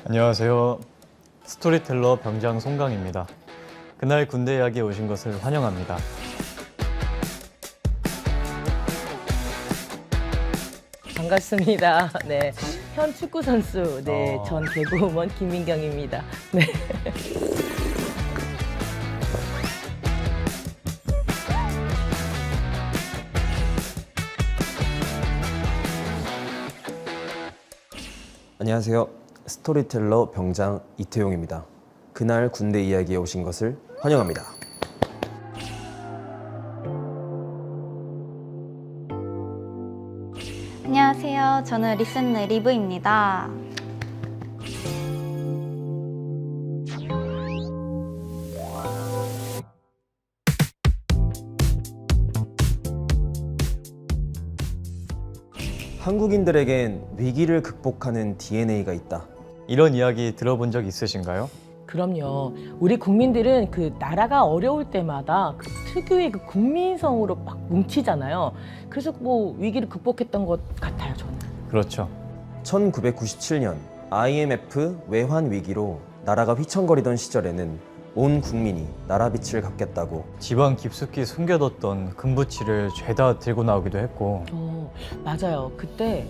안녕하세요. 스토리텔러 병장 송강입니다. 그날 군대 이야기에 오신 것을 환영합니다. 반갑습니다. 네, 현 축구 선수, 네, 전 개그우먼 김민경입니다. 네. 안녕하세요. 스토리텔러 병장 이태용입니다. 그날 군대 이야기에 오신 것을 환영합니다. 안녕하세요. 저는 리슨의 리브입니다. 한국인들에겐 위기를 극복하는 DNA가 있다. 이런 이야기 들어본 적 있으신가요? 그럼요. 우리 국민들은 그 나라가 어려울 때마다 그 특유의 그 국민성으로 막 뭉치잖아요. 그래서 뭐 위기를 극복했던 것 같아요, 저는. 그렇죠. 1997년 IMF 외환 위기로 나라가 휘청거리던 시절에는 온 국민이 나라 빛을 갚겠다고 지방 깊숙이 숨겨뒀던 금부치를 죄다 들고 나오기도 했고 맞아요. 그때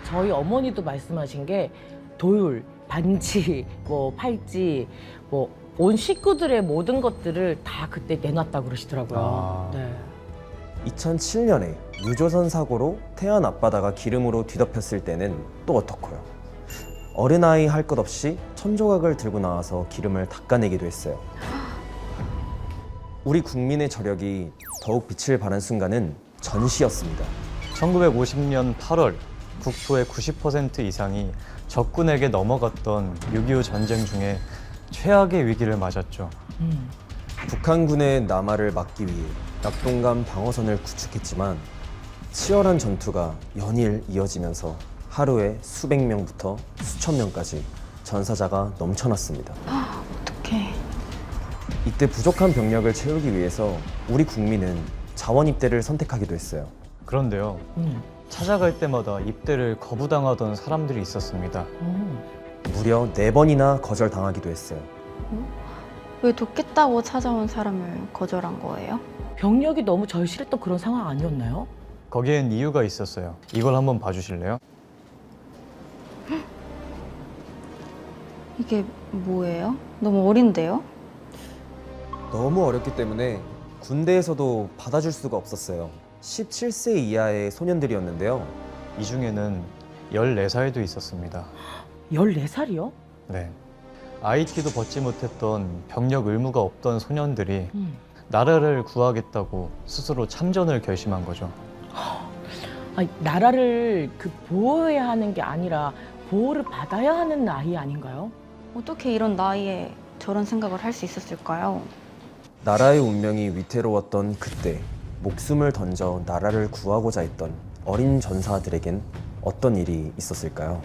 저희 어머니도 말씀하신 게 도율, 반지, 뭐 팔찌, 뭐 온 식구들의 모든 것들을 다 그때 내놨다고 그러시더라고요. 네. 2007년에 유조선 사고로 태안 앞바다가 기름으로 뒤덮였을 때는 또 어떻고요. 어린아이 할 것 없이 천조각을 들고 나와서 기름을 닦아내기도 했어요. 우리 국민의 저력이 더욱 빛을 발한 순간은 전시였습니다. 1950년 8월 국토의 90% 이상이 적군에게 넘어갔던 6.25 전쟁 중에 최악의 위기를 맞았죠. 북한군의 남하를 막기 위해 낙동강 방어선을 구축했지만 치열한 전투가 연일 이어지면서 하루에 수백 명부터 수천 명까지 전사자가 넘쳐났습니다. 어떡해. 이때 부족한 병력을 채우기 위해서 우리 국민은 자원 입대를 선택하기도 했어요. 그런데요. 찾아갈 때마다 입대를 거부당하던 사람들이 있었습니다. 무려 4번이나 거절당하기도 했어요. 왜 돕겠다고 찾아온 사람을 거절한 거예요? 병력이 너무 절실했던 그런 상황 아니었나요? 거기엔 이유가 있었어요. 이걸 한번 봐주실래요? 이게 뭐예요? 너무 어린데요? 너무 어렸기 때문에 군대에서도 받아줄 수가 없었어요. 17세 이하의 소년들이었는데요. 이 중에는 14살도 있었습니다. 14살이요? 네. IT도 벗지 못했던 병력 의무가 없던 소년들이 나라를 구하겠다고 스스로 참전을 결심한 거죠. 아니, 나라를 그 보호해야 하는 게 아니라 보호를 받아야 하는 나이 아닌가요? 어떻게 이런 나이에 저런 생각을 할 수 있었을까요? 나라의 운명이 위태로웠던 그때 목숨을 던져 나라를 구하고자 했던 어린 전사들에겐 어떤 일이 있었을까요?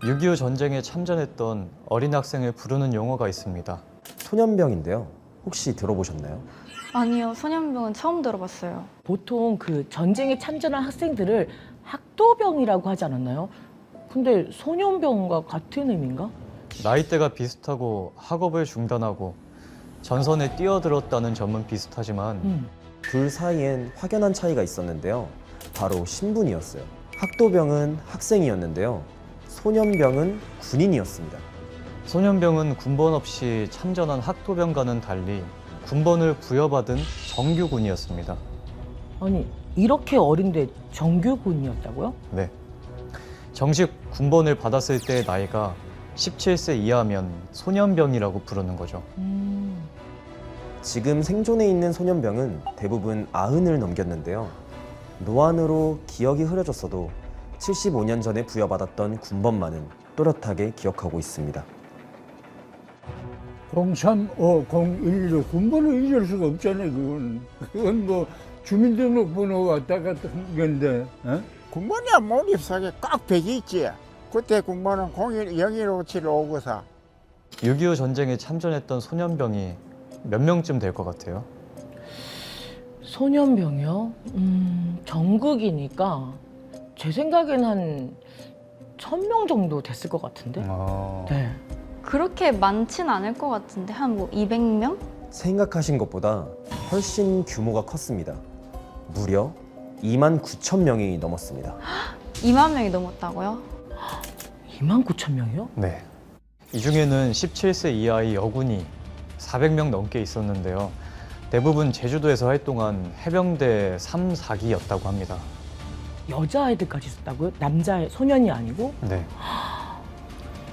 (6.25) 전쟁에 참전했던 어린 학생을 부르는 용어가 있습니다. 소년병인데요. 혹시 들어보셨나요? 아니요, 소년병은 처음 들어봤어요. 보통 그 전쟁에 참전한 학생들을 학도병이라고 하지 않았나요? 근데 소년병과 같은 의미인가? 나이대가 비슷하고 학업을 중단하고 전선에 뛰어들었다는 점은 비슷하지만 둘 사이엔 확연한 차이가 있었는데요. 바로 신분이었어요. 학도병은 학생이었는데요. 소년병은 군인이었습니다. 소년병은 군번 없이 참전한 학도병과는 달리 군번을 부여받은 정규군이었습니다. 아니, 이렇게 어린데 정규군이었다고요? 네. 정식 군번을 받았을 때의 나이가 17세 이하면 소년병이라고 부르는 거죠. 지금 생존해 있는 소년병은 대부분 90을 넘겼는데요. 노안으로 기억이 흐려졌어도 75년 전에 부여받았던 군번만은 또렷하게 기억하고 있습니다. 035016 군번을 잊을 수가 없잖아요. 그건 뭐 주민등록번호 왔다 갔다 한 건데. 군번이야 몰입사게 꽉 배기 있지. 그때 군번은 01-0157-594. 6.25 전쟁에 참전했던 소년병이 몇 명쯤 될 것 같아요? 소년병이요? 전국이니까 제 생각엔 한 1000명 정도 됐을 것 같은데? 네. 그렇게 많진 않을 것 같은데 한 뭐 200명? 생각하신 것보다 훨씬 규모가 컸습니다. 무려 2만 9천 명이 넘었습니다. 2만 명이 넘었다고요? 29,000명이요? 네. 이 중에는 17세 이하의 여군이 400명 넘게 있었는데요. 대부분 제주도에서 활동한 해병대 3, 4기였다고 합니다. 여자아이들까지 있었다고요? 남자 소년이 아니고? 네.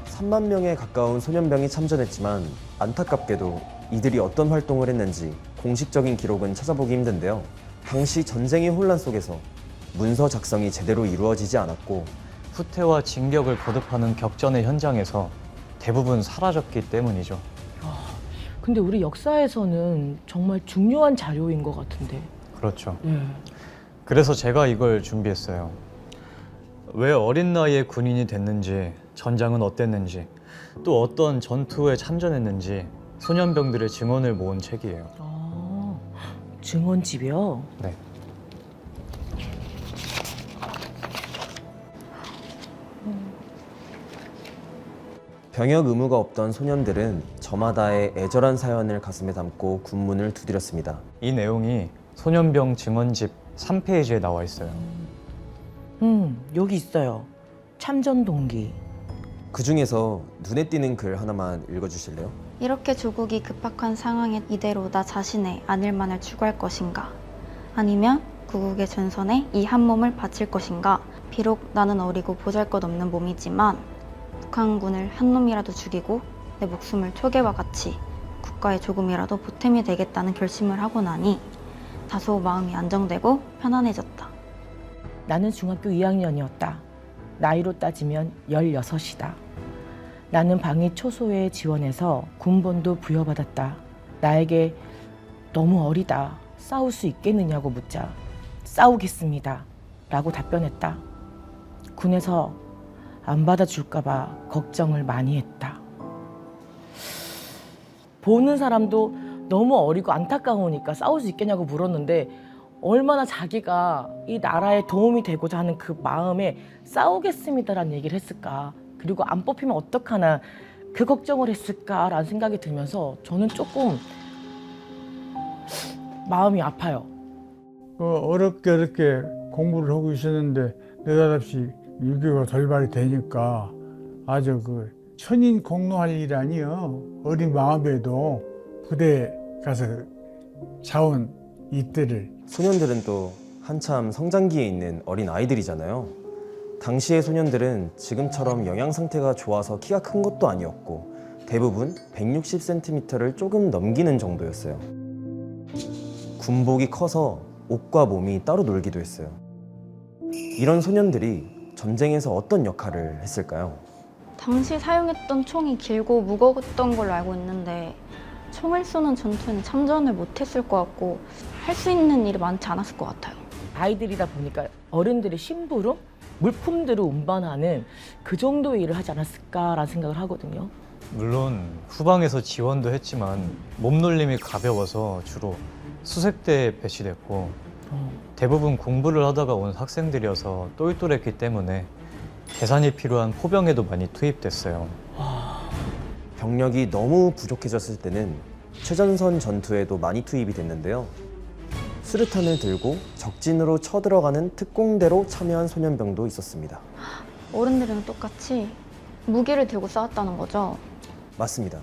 3만 명에 가까운 소년병이 참전했지만 안타깝게도 이들이 어떤 활동을 했는지 공식적인 기록은 찾아보기 힘든데요. 당시 전쟁의 혼란 속에서 문서 작성이 제대로 이루어지지 않았고 후퇴와 진격을 거듭하는 격전의 현장에서 대부분 사라졌기 때문이죠. 근데 우리 역사에서는 정말 중요한 자료인 것 같은데. 그렇죠. 네. 그래서 제가 이걸 준비했어요. 왜 어린 나이에 군인이 됐는지, 전장은 어땠는지, 또 어떤 전투에 참전했는지 소년병들의 증언을 모은 책이에요. 아, 증언집이요? 네. 병역 의무가 없던 소년들은 저마다의 애절한 사연을 가슴에 담고 군문을 두드렸습니다. 이 내용이 소년병 증언집 3페이지에 나와 있어요. 여기 있어요. 참전 동기. 그 중에서 눈에 띄는 글 하나만 읽어주실래요? 이렇게 조국이 급박한 상황에 이대로 나 자신의 아닐만을 추구할 것인가? 아니면 구국의 전선에 이 한 몸을 바칠 것인가? 비록 나는 어리고 보잘것없는 몸이지만 북한군을 한 놈이라도 죽이고 내 목숨을 초계와 같이 국가에 조금이라도 보탬이 되겠다는 결심을 하고 나니 다소 마음이 안정되고 편안해졌다. 나는 중학교 2학년이었다. 나이로 따지면 16이다. 나는 방위 초소에 지원해서 군번도 부여받았다. 나에게 너무 어리다. 싸울 수 있겠느냐고 묻자 싸우겠습니다. 라고 답변했다. 군에서 안 받아줄까봐 걱정을 많이 했다. 보는 사람도 너무 어리고 안타까우니까 싸울 수 있겠냐고 물었는데 얼마나 자기가 이 나라에 도움이 되고자 하는 그 마음에 싸우겠습니다라는 얘기를 했을까. 그리고 안 뽑히면 어떡하나 그 걱정을 했을까라는 생각이 들면서 저는 조금 마음이 아파요. 어렵게 공부를 하고 있었는데 느닷없이 유교가 돌발이 되니까 아주 그 천인 공노할 일 아니요. 어린 마음에도 부대에 가서 자원 이때를 소년들은 또 한참 성장기에 있는 어린 아이들이잖아요. 당시의 소년들은 지금처럼 영양 상태가 좋아서 키가 큰 것도 아니었고 대부분 160cm를 조금 넘기는 정도였어요. 군복이 커서 옷과 몸이 따로 놀기도 했어요. 이런 소년들이 전쟁에서 어떤 역할을 했을까요? 당시 사용했던 총이 길고 무거웠던 걸로 알고 있는데 총을 쏘는 전투에는 참전을 못했을 것 같고 할 수 있는 일이 많지 않았을 것 같아요. 아이들이다 보니까 어른들의 심부름, 물품들을 운반하는 그 정도의 일을 하지 않았을까라는 생각을 하거든요. 물론 후방에서 지원도 했지만 몸놀림이 가벼워서 주로 수색대에 배치됐고 대부분 공부를 하다가 온 학생들이어서 똘똘했기 때문에 계산이 필요한 포병에도 많이 투입됐어요. 병력이 너무 부족해졌을 때는 최전선 전투에도 많이 투입이 됐는데요. 수류탄을 들고 적진으로 쳐들어가는 특공대로 참여한 소년병도 있었습니다. 어른들이랑 똑같이 무기를 들고 싸웠다는 거죠. 맞습니다.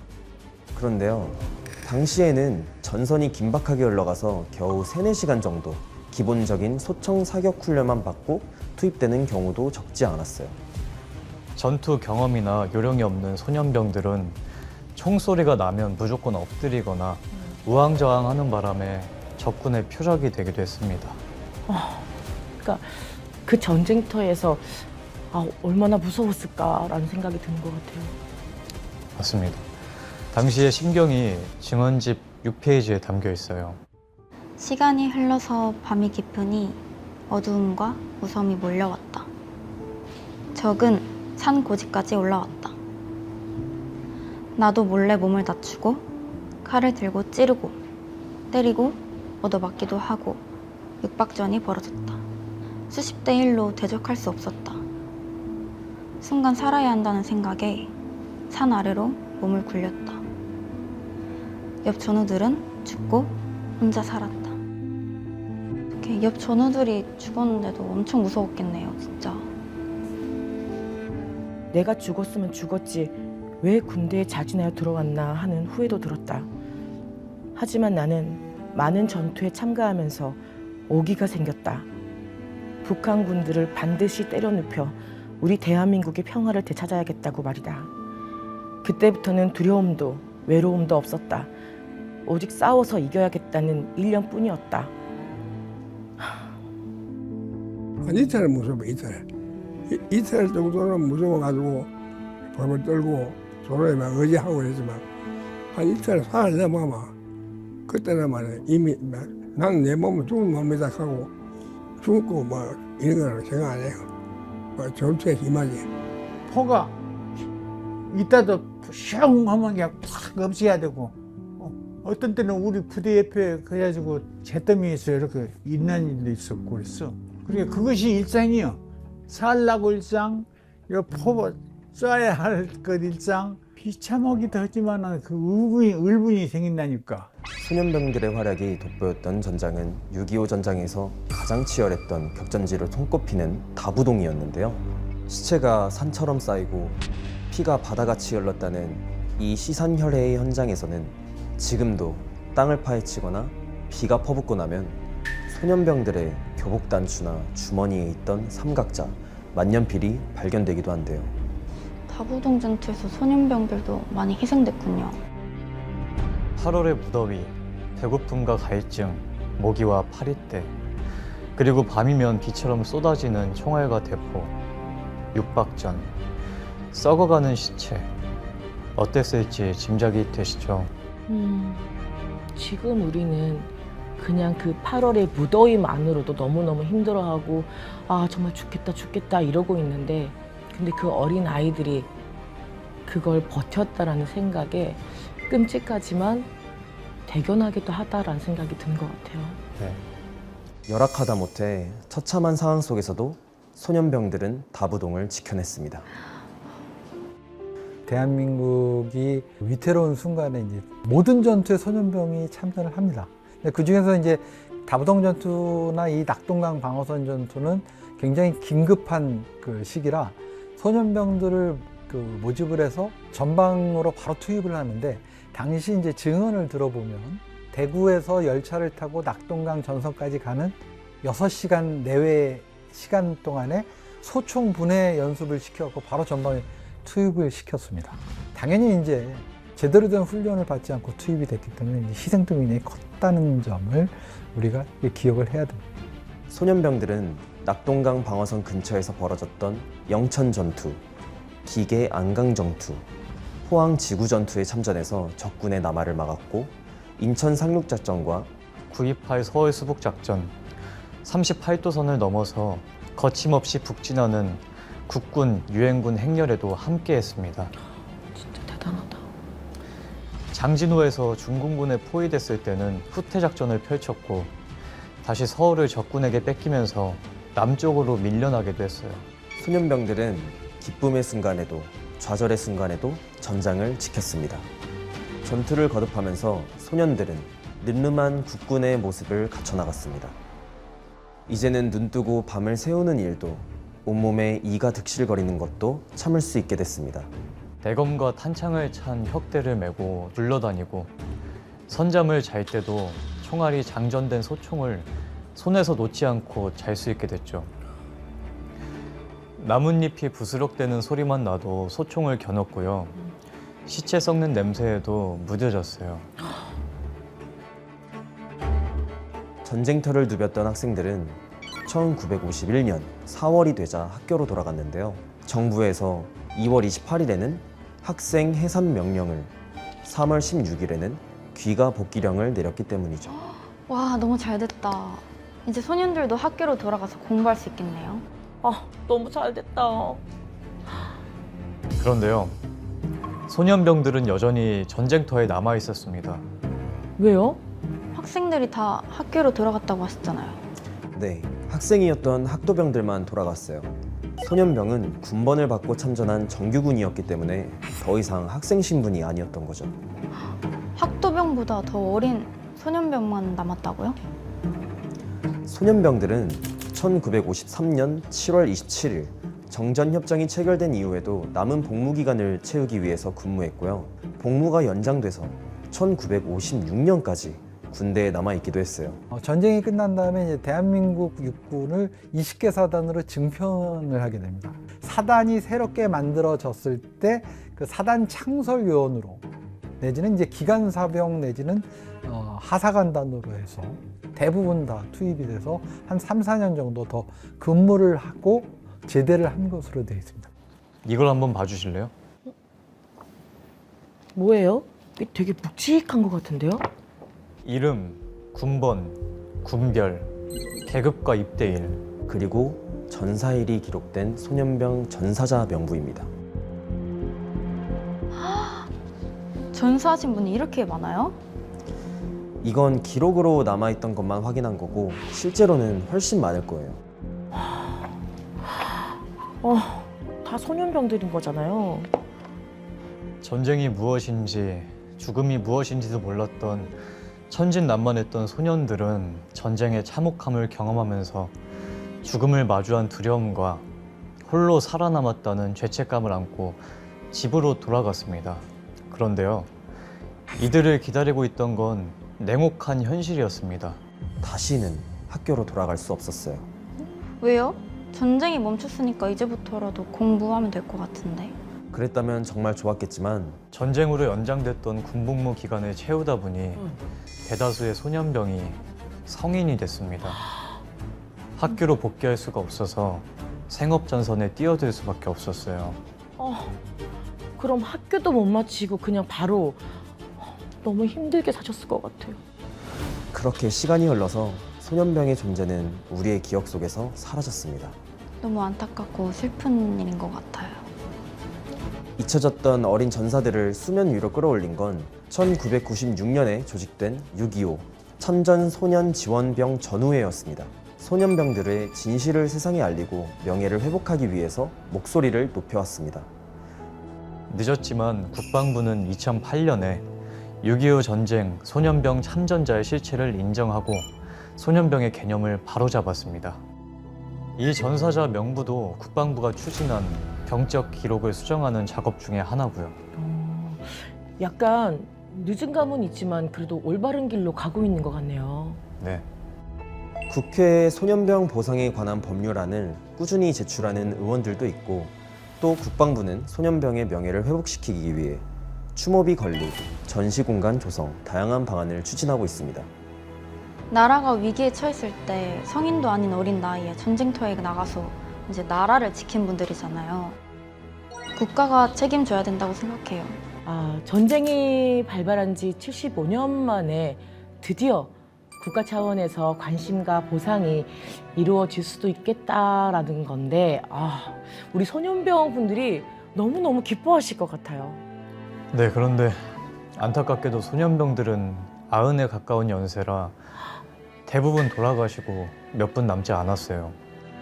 그런데요, 당시에는 전선이 긴박하게 흘러가서 겨우 3-4시간 정도 기본적인 소청 사격 훈련만 받고 투입되는 경우도 적지 않았어요. 전투 경험이나 요령이 없는 소년병들은 총소리가 나면 무조건 엎드리거나 우왕좌왕하는 바람에 적군의 표적이 되기도 했습니다. 그러니까 그 전쟁터에서 얼마나 무서웠을까라는 생각이 드는 것 같아요. 맞습니다. 당시의 심경이 증언집 6페이지에 담겨 있어요. 시간이 흘러서 밤이 깊으니 어두움과 무서움이 몰려왔다. 적은 산 고지까지 올라왔다. 나도 몰래 몸을 낮추고 칼을 들고 찌르고 때리고 얻어맞기도 하고 육박전이 벌어졌다. 수십 대 1로 대적할 수 없었다. 순간 살아야 한다는 생각에 산 아래로 몸을 굴렸다. 옆 전우들은 죽고 혼자 살았다. 이렇게 옆 전우들이 죽었는데도 엄청 무서웠겠네요, 진짜. 내가 죽었으면 죽었지 왜 군대에 자진하여 들어왔나 하는 후회도 들었다. 하지만 나는 많은 전투에 참가하면서 오기가 생겼다. 북한군들을 반드시 때려눕혀 우리 대한민국의 평화를 되찾아야겠다고 말이다. 그때부터는 두려움도 외로움도 없었다. 오직 싸워서 이겨야겠다는 일념뿐이었다. 이틀 무서워, 이틀. 이틀 정도는 무서워가지고 벌벌 떨고 서로에 막 의지하고 그랬지만 한 이틀 사흘 넘어가면 그때는 말이야 이미 난 내 몸은 죽은 몸이다 하고 죽고 뭐 이런 거는 생각 안 해요. 뭐 전투에 임하지. 포가 이따도 슝 하면 그냥 팍 없애야 되고 어떤 때는 우리 부대 옆에 그래가지고 잿더미에서 이렇게 있는 일도 있었고 그랬어. 그러니까 그것이 일상이요. 살라고 일상, 요 포 쏴야 할 것 일상, 비참하기도 하지만 그 울분이 생긴다니까. 소년병들의 활약이 돋보였던 전장은 6.25 전장에서 가장 치열했던 격전지로 손꼽히는 다부동이었는데요. 시체가 산처럼 쌓이고 피가 바다같이 흘렀다는 이 시산혈해의 현장에서는 지금도 땅을 파헤치거나 비가 퍼붓고 나면 소년병들의 교복 단추나 주머니에 있던 삼각자, 만년필이 발견되기도 한대요. 다부동 전투에서 소년병들도 많이 희생됐군요. 8월의 무더위, 배고픔과 갈증, 모기와 파리떼, 그리고 밤이면 비처럼 쏟아지는 총알과 대포, 육박전, 썩어가는 시체. 어땠을지 짐작이 되시죠? 지금 우리는 그냥 그 8월의 무더위만으로도 너무너무 힘들어하고 아 정말 죽겠다 이러고 있는데 근데 그 어린 아이들이 그걸 버텼다라는 생각에 끔찍하지만 대견하기도 하다라는 생각이 든 것 같아요. 네. 열악하다 못해 처참한 상황 속에서도 소년병들은 다부동을 지켜냈습니다. 대한민국이 위태로운 순간에 이제 모든 전투에 소년병이 참전을 합니다. 그 중에서 이제 다부동 전투나 이 낙동강 방어선 전투는 굉장히 긴급한 그 시기라 소년병들을 그 모집을 해서 전방으로 바로 투입을 하는데 당시 이제 증언을 들어보면 대구에서 열차를 타고 낙동강 전선까지 가는 6시간 내외 시간 동안에 소총 분해 연습을 시켜서 바로 전방에 투입을 시켰습니다. 당연히 이제 제대로 된 훈련을 받지 않고 투입이 됐기 때문에 희생도 굉장히 컸다는 점을 우리가 기억을 해야 됩니다. 소년병들은 낙동강 방어선 근처에서 벌어졌던 영천 전투, 기계 안강 전투, 포항 지구 전투에 참전해서 적군의 남하를 막았고 인천 상륙작전과 9.28 서울 수복작전, 38도선을 넘어서 거침없이 북진하는 국군, 유엔군 행렬에도 함께했습니다. 진짜 대단하다. 장진호에서 중공군에 포위됐을 때는 후퇴작전을 펼쳤고 다시 서울을 적군에게 뺏기면서 남쪽으로 밀려나기도 했어요. 소년병들은 기쁨의 순간에도 좌절의 순간에도 전장을 지켰습니다. 전투를 거듭하면서 소년들은 늠름한 국군의 모습을 갖춰나갔습니다. 이제는 눈뜨고 밤을 새우는 일도 온몸에 이가 득실거리는 것도 참을 수 있게 됐습니다. 대검과 탄창을 찬 혁대를 메고 굴러다니고 선잠을 잘 때도 총알이 장전된 소총을 손에서 놓지 않고 잘 수 있게 됐죠. 나뭇잎이 부스럭대는 소리만 나도 소총을 겨눴고요. 시체 썩는 냄새에도 무뎌졌어요. 전쟁터를 누볐던 학생들은 1951년 4월이 되자 학교로 돌아갔는데요. 정부에서 2월 28일에는 학생 해산 명령을, 3월 16일에는 귀가 복귀령을 내렸기 때문이죠. 와, 너무 잘 됐다. 이제 소년들도 학교로 돌아가서 공부할 수 있겠네요. 아 너무 잘 됐다. 그런데요, 소년병들은 여전히 전쟁터에 남아 있었습니다. 왜요? 학생들이 다 학교로 돌아갔다고 하셨잖아요. 네, 학생이었던 학도병들만 돌아갔어요. 소년병은 군번을 받고 참전한 정규군이었기 때문에 더 이상 학생 신분이 아니었던 거죠. 학도병보다 더 어린 소년병만 남았다고요? 소년병들은 1953년 7월 27일 정전협정이 체결된 이후에도 남은 복무기간을 채우기 위해서 근무했고요. 복무가 연장돼서 1956년까지 군대에 남아있기도 했어요. 전쟁이 끝난 다음에 이제 대한민국 육군을 20개 사단으로 증편을 하게 됩니다. 사단이 새롭게 만들어졌을 때 그 사단 창설 요원으로 내지는 이제 기관사병 내지는 하사관단으로 해서 대부분 다 투입이 돼서 한 3, 4년 정도 더 근무를 하고 제대를 한 것으로 되어 있습니다. 이걸 한번 봐주실래요? 뭐예요? 이게 되게 묵직한 것 같은데요? 이름, 군번, 군별, 계급과 입대일. 그리고 전사일이 기록된 소년병 전사자 명부입니다. 전사하신 분이 이렇게 많아요? 이건 기록으로 남아있던 것만 확인한 거고 실제로는 훨씬 많을 거예요. 다 소년병들인 거잖아요. 전쟁이 무엇인지, 죽음이 무엇인지도 몰랐던 천진난만했던 소년들은 전쟁의 참혹함을 경험하면서 죽음을 마주한 두려움과 홀로 살아남았다는 죄책감을 안고 집으로 돌아갔습니다. 그런데요, 이들을 기다리고 있던 건 냉혹한 현실이었습니다. 다시는 학교로 돌아갈 수 없었어요. 왜요? 전쟁이 멈췄으니까 이제부터라도 공부하면 될 것 같은데. 그랬다면 정말 좋았겠지만 전쟁으로 연장됐던 군복무 기간을 채우다 보니 대다수의 소년병이 성인이 됐습니다. 학교로 복귀할 수가 없어서 생업전선에 뛰어들 수밖에 없었어요. 그럼 학교도 못 마치고 그냥 바로 너무 힘들게 사셨을 것 같아요. 그렇게 시간이 흘러서 소년병의 존재는 우리의 기억 속에서 사라졌습니다. 너무 안타깝고 슬픈 일인 것 같아요. 잊혀졌던 어린 전사들을 수면 위로 끌어올린 건 1996년에 조직된 6.25 천전소년지원병 전우회였습니다. 소년병들의 진실을 세상에 알리고 명예를 회복하기 위해서 목소리를 높여왔습니다. 늦었지만 국방부는 2008년에 6.25 전쟁 소년병 참전자의 실체를 인정하고 소년병의 개념을 바로잡았습니다. 이 전사자 명부도 국방부가 추진한 병적 기록을 수정하는 작업 중에 하나고요. 약간 늦은 감은 있지만 그래도 올바른 길로 가고 있는 것 같네요. 네. 국회에 소년병 보상에 관한 법률안을 꾸준히 제출하는 의원들도 있고 또 국방부는 소년병의 명예를 회복시키기 위해 추모비 건립, 전시공간 조성, 다양한 방안을 추진하고 있습니다. 나라가 위기에 처했을 때 성인도 아닌 어린 나이에 전쟁터에 나가서 이제 나라를 지킨 분들이잖아요. 국가가 책임져야 된다고 생각해요. 전쟁이 발발한 지 75년 만에 드디어 국가 차원에서 관심과 보상이 이루어질 수도 있겠다라는 건데 우리 소년병 분들이 너무너무 기뻐하실 것 같아요. 네, 그런데 안타깝게도 소년병들은 90에 가까운 연세라 대부분 돌아가시고 몇 분 남지 않았어요.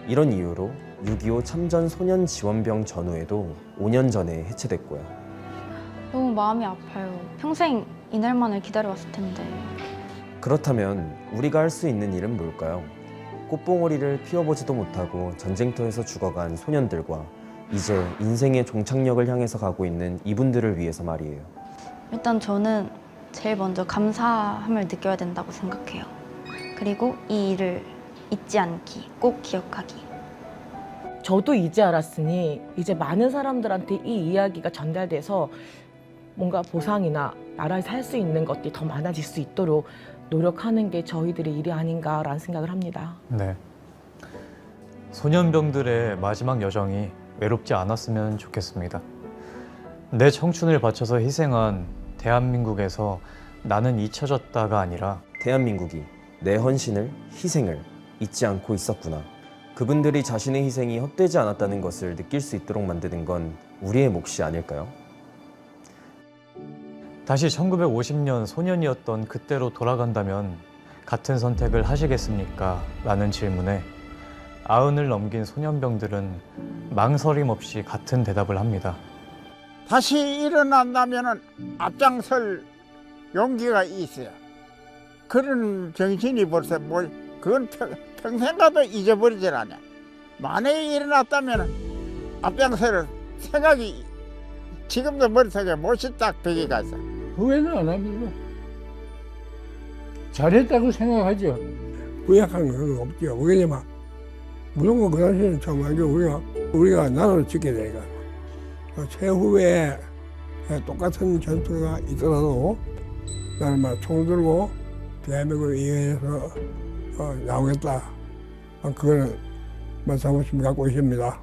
이런 이유로 6.25 참전소년지원병 전우회도 5년 전에 해체됐고요. 너무 마음이 아파요. 평생 이날만을 기다려왔을 텐데. 그렇다면 우리가 할 수 있는 일은 뭘까요? 꽃봉오리를 피워보지도 못하고 전쟁터에서 죽어간 소년들과 이제 인생의 종착역을 향해서 가고 있는 이분들을 위해서 말이에요. 일단 저는 제일 먼저 감사함을 느껴야 된다고 생각해요. 그리고 이 일을 잊지 않기, 꼭 기억하기. 저도 이제 알았으니 이제 많은 사람들한테 이 이야기가 전달돼서 뭔가 보상이나 나라에서 할 수 있는 것들이 더 많아질 수 있도록 노력하는 게 저희들의 일이 아닌가라는 생각을 합니다. 네. 소년병들의 마지막 여정이 외롭지 않았으면 좋겠습니다. 내 청춘을 바쳐서 희생한 대한민국에서 나는 잊혀졌다가 아니라 대한민국이 내 헌신을, 희생을 잊지 않고 있었구나. 그분들이 자신의 희생이 헛되지 않았다는 것을 느낄 수 있도록 만드는 건 우리의 몫이 아닐까요? 다시 1950년 소년이었던 그때로 돌아간다면 같은 선택을 하시겠습니까? 라는 질문에 90을 넘긴 소년병들은 망설임 없이 같은 대답을 합니다. 다시 일어난다면 앞장설 용기가 있어요. 그런 정신이 벌써 그건 평생 가도 잊어버리질 않아. 만약에 일어났다면 앞장설 생각이 지금도 머릿속에 못이 딱 배기가 있어. 후회는 안 합니다. 잘했다고 생각하죠. 후회하는 건 없죠. 왜냐면 무조건 그 당시에는 정말 우리가 나라를 지켜야 되니까. 최후에 똑같은 전투가 있더라도 나는 막 총 들고 대한민국을 위해서 나오겠다. 그거는 자부심 갖고 있습니다.